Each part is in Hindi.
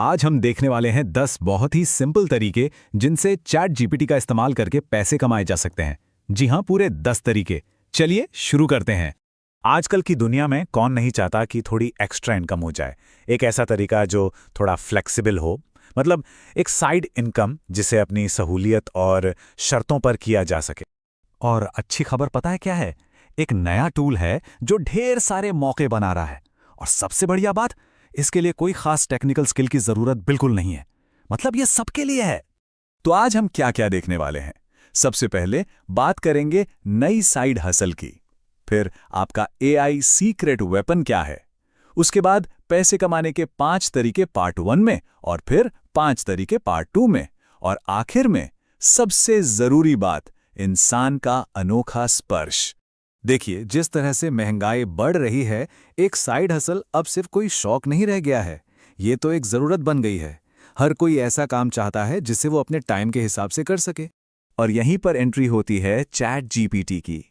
आज हम देखने वाले हैं 10 बहुत ही सिंपल तरीके जिनसे चैट जीपीटी का इस्तेमाल करके पैसे कमाए जा सकते हैं। जी हां, पूरे 10 तरीके। चलिए शुरू करते हैं। आजकल की दुनिया में कौन नहीं चाहता कि थोड़ी एक्स्ट्रा इनकम हो जाए। एक ऐसा तरीका जो थोड़ा फ्लेक्सिबल हो, मतलब एक साइड इनकम जिसे अपनी सहूलियत और शर्तों पर किया जा सके। और अच्छी खबर पता है क्या है? एक नया टूल है जो ढेर सारे मौके बना रहा है। और सबसे बढ़िया बात, इसके लिए कोई खास टेक्निकल स्किल की जरूरत बिल्कुल नहीं है। मतलब ये सबके लिए है। तो आज हम क्या क्या देखने वाले हैं? सबसे पहले बात करेंगे नई साइड हसल की। फिर आपका एआई सीक्रेट वेपन क्या है। उसके बाद पैसे कमाने के 5 तरीके पार्ट 1 में, और फिर 5 तरीके पार्ट 2 में, और आखिर में सबसे जरूरी बात, इंसान का अनोखा स्पर्श। देखिए, जिस तरह से महंगाई बढ़ रही है, एक साइड हसल अब सिर्फ कोई शौक नहीं रह गया है। ये तो एक जरूरत बन गई है। हर कोई ऐसा काम चाहता है जिसे वो अपने टाइम के हिसाब से कर सके। और यहीं पर एंट्री होती है चैट जीपीटी की।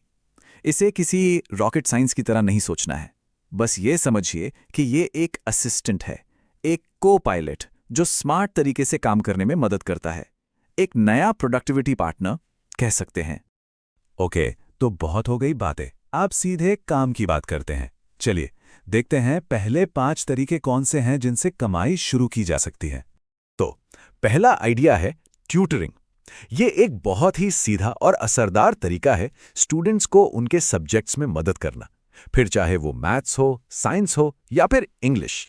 इसे किसी रॉकेट साइंस की तरह नहीं सोचना है। बस ये समझिए कि ये एक असिस्टेंट है, एक को पायलट जो स्मार्ट तरीके से काम करने में मदद करता है। एक नया प्रोडक्टिविटी पार्टनर कह सकते हैं। ओके, तो बहुत हो गई बातें। आप सीधे काम की बात करते हैं। चलिए देखते हैं पहले 5 तरीके कौन से हैं जिनसे कमाई शुरू की जा सकती है। तो पहला आइडिया है ट्यूटरिंग। ये एक बहुत ही सीधा और असरदार तरीका है स्टूडेंट्स को उनके सब्जेक्ट्स में मदद करना, फिर चाहे वो मैथ्स हो, साइंस हो या फिर इंग्लिश।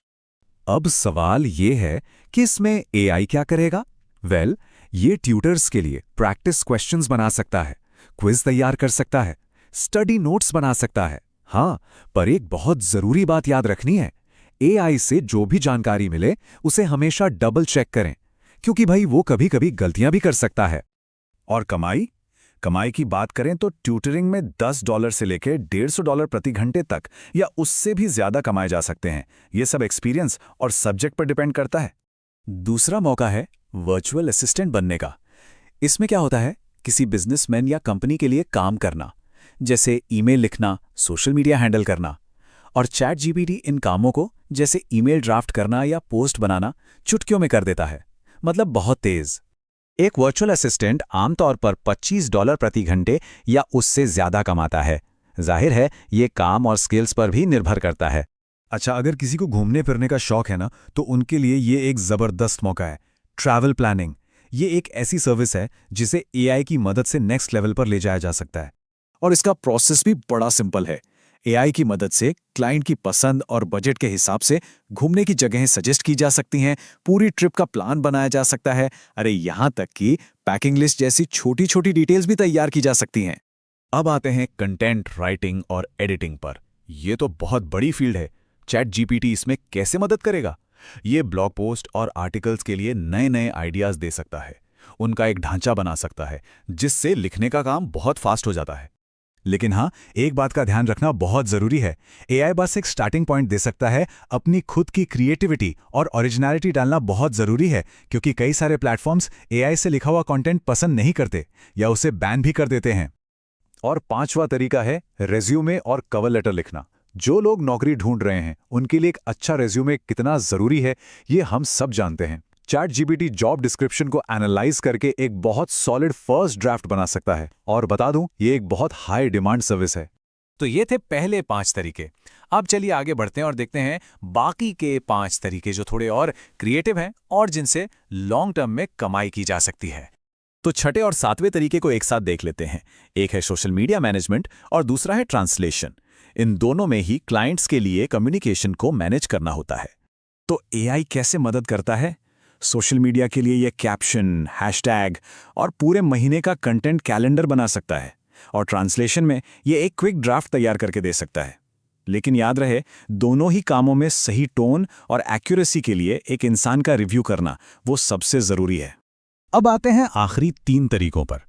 अब सवाल ये है कि इसमें एआई क्या करेगा? वेल, ये ट्यूटर्स के लिए प्रैक्टिस क्वेश्चंस बना सकता है, क्विज तैयार कर सकता है, स्टडी नोट्स बना सकता है। हाँ, पर एक बहुत जरूरी बात याद रखनी है, एआई से जो भी जानकारी मिले उसे हमेशा डबल चेक करें, क्योंकि भाई वो कभी-कभी गलतियां भी कर सकता है। और कमाई की बात करें तो ट्यूटरिंग में $10 से लेकर $150 प्रति घंटे तक या उससे भी ज्यादा कमाए जा सकते हैं। ये सब एक्सपीरियंस और सब्जेक्ट पर डिपेंड करता है। दूसरा मौका है वर्चुअल असिस्टेंट बनने का। इसमें क्या होता है, किसी बिजनेसमैन या कंपनी के लिए काम करना, जैसे ईमेल लिखना, सोशल मीडिया हैंडल करना। और चैट जीपीटी इन कामों को, जैसे ईमेल ड्राफ्ट करना या पोस्ट बनाना, चुटकियों में कर देता है। मतलब बहुत तेज। एक वर्चुअल असिस्टेंट आमतौर पर $25 प्रति घंटे या उससे ज्यादा कमाता है। जाहिर है ये काम और स्किल्स पर भी निर्भर करता है। अच्छा, अगर किसी को घूमने फिरने का शौक है ना, तो उनके लिए ये एक जबरदस्त मौका है। Travel planning. ये एक ऐसी सर्विस है जिसे एआई की मदद से नेक्स्ट लेवल पर ले जाया जा सकता है। और इसका प्रोसेस भी बड़ा सिंपल है। एआई की मदद से क्लाइंट की पसंद और बजट के हिसाब से घूमने की जगहें सजेस्ट की जा सकती हैं, पूरी ट्रिप का प्लान बनाया जा सकता है। अरे यहाँ तक कि पैकिंग लिस्ट जैसी छोटी छोटी डिटेल्स भी तैयार की जा सकती हैं। अब आते हैं कंटेंट राइटिंग और एडिटिंग पर। यह तो बहुत बड़ी फील्ड है। चैट जीपीटी इसमें कैसे मदद करेगा? ये ब्लॉग पोस्ट और आर्टिकल्स के लिए नए नए आइडियाज दे सकता है, उनका एक ढांचा बना सकता है, जिससे लिखने का काम बहुत फास्ट हो जाता है। लेकिन हाँ, एक बात का ध्यान रखना बहुत जरूरी है। एआई बस एक स्टार्टिंग पॉइंट दे सकता है। अपनी खुद की क्रिएटिविटी और ओरिजिनलिटी डालना बहुत जरूरी है, क्योंकि कई सारे प्लेटफॉर्म्स एआई से लिखा हुआ कंटेंट पसंद नहीं करते या उसे बैन भी कर देते हैं। और 5वां तरीका है रेज्यूमे और कवर लेटर लिखना। जो लोग नौकरी ढूंढ रहे हैं उनके लिए एक अच्छा रेज्यूमे कितना जरूरी है, ये हम सब जानते हैं। चैट जीपीटी जॉब डिस्क्रिप्शन को एनालाइज करके एक बहुत सॉलिड फर्स्ट ड्राफ्ट बना सकता है। और बता दूं, ये एक बहुत हाई डिमांड सर्विस है। तो ये थे पहले 5 तरीके। अब चलिए आगे बढ़ते हैं और देखते हैं बाकी के 5 तरीके जो थोड़े और क्रिएटिव हैं और जिनसे लॉन्ग टर्म में कमाई की जा सकती है। तो छठे और 7वें तरीके को एक साथ देख लेते हैं। एक है सोशल मीडिया मैनेजमेंट और दूसरा है ट्रांसलेशन। इन दोनों में ही क्लाइंट्स के लिए कम्युनिकेशन को मैनेज करना होता है। तो एआई कैसे मदद करता है? सोशल मीडिया के लिए यह कैप्शन, हैशटैग और पूरे महीने का कंटेंट कैलेंडर बना सकता है। और ट्रांसलेशन में यह एक क्विक ड्राफ्ट तैयार करके दे सकता है। लेकिन याद रहे, दोनों ही कामों में सही टोन और एक्यूरेसी के लिए एक इंसान का रिव्यू करना वो सबसे जरूरी है। अब आते हैं आखिरी 3 तरीकों पर।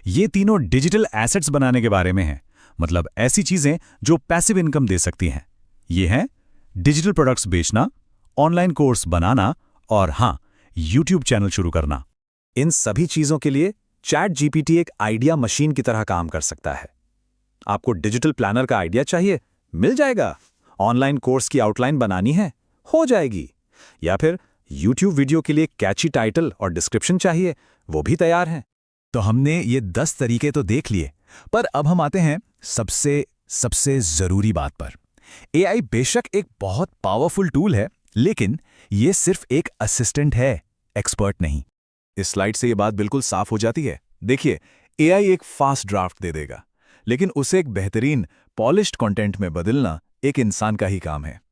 ये तीनों डिजिटल एसेट्स बनाने के बारे में हैं। मतलब ऐसी चीजें जो पैसिव इनकम दे सकती हैं। ये हैं डिजिटल प्रोडक्ट्स बेचना, ऑनलाइन कोर्स बनाना और हाँ, यूट्यूब चैनल शुरू करना। इन सभी चीजों के लिए चैट जीपीटी एक आइडिया मशीन की तरह काम कर सकता है। आपको डिजिटल प्लानर का आइडिया चाहिए, मिल जाएगा। ऑनलाइन कोर्स की आउटलाइन बनानी है, हो जाएगी। या फिर YouTube वीडियो के लिए कैची टाइटल और डिस्क्रिप्शन चाहिए, वो भी तैयार हैं। तो हमने ये 10 तरीके तो देख लिए, पर अब हम आते हैं सबसे सबसे ज़रूरी बात पर। AI बेशक एक बहुत पावरफुल टूल है, लेकिन ये सिर्फ एक असिस्टेंट है, एक्सपर्ट नहीं। इस स्लाइड से ये बात बिल्कुल साफ हो जाती है। देखिए, AI एक फास्ट ड्राफ्ट दे देगा, लेकिन उसे एक बेहतरीन पॉलिश्ड कंटेंट में बदलना एक इंसान का ही काम है।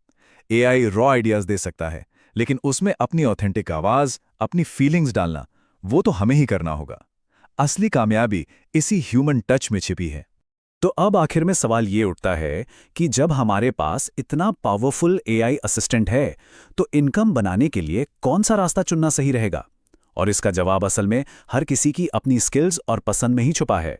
AI रॉ आइडियाज दे सकता है, लेकिन उसमें अपनी ऑथेंटिक आवाज़, अपनी फीलिंग्स डालना, वो तो हमें ही करना होगा। असली कामयाबी इसी ह्यूमन टच में छिपी है। तो अब आखिर में सवाल ये उठता है कि जब हमारे पास इतना पावरफुल AI असिस्टेंट है, तो इनकम बनाने के लिए कौन सा रास्ता चुनना सही रहेगा? और इसका जवाब असल में हर किसी की अपनी स्किल्स और पसंद में ही छुपा है।